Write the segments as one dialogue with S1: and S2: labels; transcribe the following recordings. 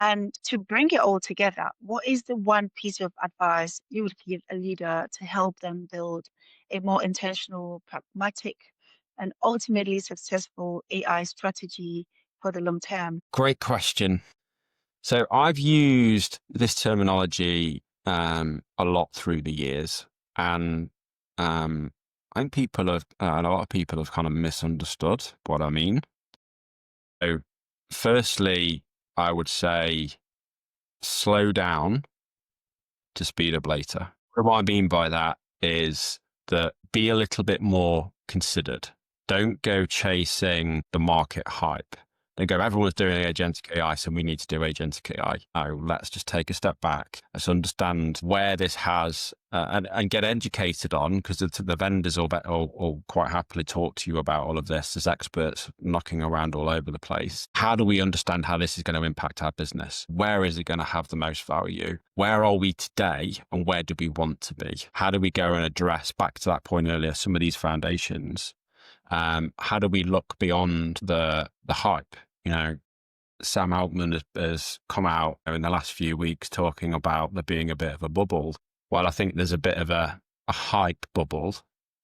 S1: And to bring it all together, what is the one piece of advice you would give a leader to help them build a more intentional, pragmatic, and ultimately successful AI strategy for the long term?
S2: Great question. So I've used this terminology a lot through the years, and I think a lot of people have kind of misunderstood what I mean. So, firstly, I would say slow down to speed up later. What I mean by that is that be a little bit more considered. Don't go chasing the market hype. Don't go, everyone's doing agentic AI, so we need to do agentic AI. No, let's just take a step back. Let's understand where this has and get educated on, because the vendors will quite happily talk to you about all of this. There's experts knocking around all over the place. How do we understand how this is going to impact our business? Where is it going to have the most value? Where are we today and where do we want to be? How do we go and address, back to that point earlier, some of these foundations? How do we look beyond the hype? Sam Altman has come out in the last few weeks talking about there being a bit of a bubble. Well, I think there's a bit of a hype bubble.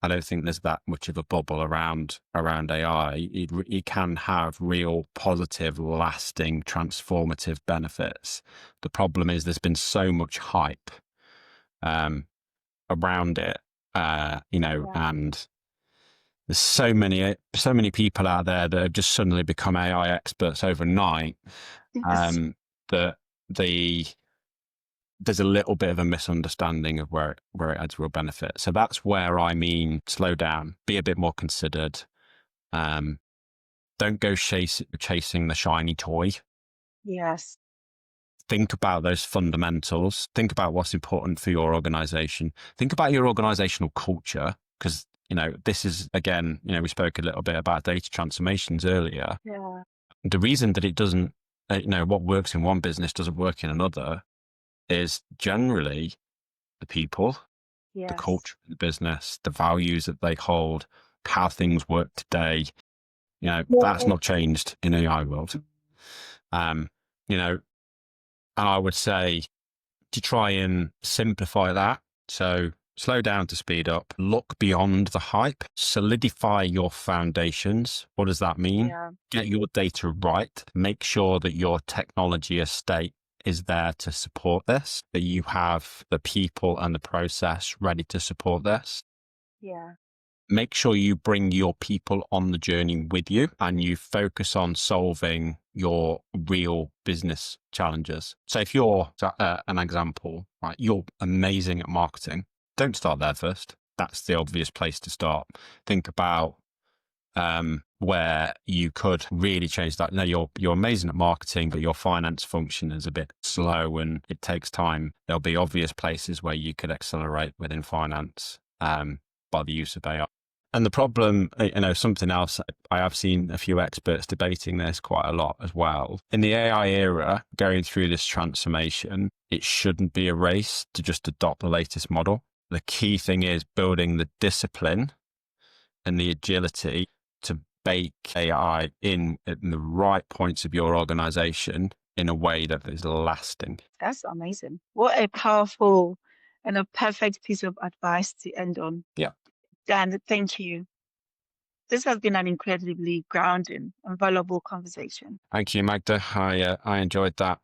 S2: I don't think there's that much of a bubble around AI. It can have real positive, lasting, transformative benefits. The problem is there's been so much hype around it,
S1: Yeah.
S2: and there's so many people out there that have just suddenly become AI experts overnight,
S1: Yes.
S2: um, that there's a little bit of a misunderstanding of where it adds real benefit. So that's where I mean slow down, be a bit more considered. Don't go chasing the shiny toy.
S1: Yes.
S2: Think about those fundamentals. Think about what's important for your organization. Think about your organizational culture, because this is, again, we spoke a little bit about data transformations earlier.
S1: Yeah.
S2: The reason that it doesn't, what works in one business doesn't work in another is generally the people, the
S1: Yes.
S2: culture of the business, the values that they hold, how things work today. That's
S1: Yeah.
S2: not changed in AI world. Um, you know, and I would say to try and simplify that. So slow down to speed up, look beyond the hype, solidify your foundations. What does that mean?
S1: Yeah.
S2: Get your data right. Make sure that your technology estate is there to support this, that you have the people and the process ready to support this.
S1: Yeah.
S2: Make sure you bring your people on the journey with you and you focus on solving your real business challenges. So if you're an example, right, you're amazing at marketing, don't start there first. That's the obvious place to start. Think about where you could really change that. No, you're amazing at marketing, but your finance function is a bit slow and it takes time. There'll be obvious places where you could accelerate within finance by the use of AI. And the problem, something else, I have seen a few experts debating this quite a lot as well. In the AI era, going through this transformation, it shouldn't be a race to just adopt the latest model. The key thing is building the discipline and the agility to bake AI in at the right points of your organization in a way that is lasting.
S1: That's amazing. What a powerful and a perfect piece of advice to end on.
S2: Yeah.
S1: Dan, thank you. This has been an incredibly grounding and valuable conversation.
S2: Thank you, Magda. I enjoyed that.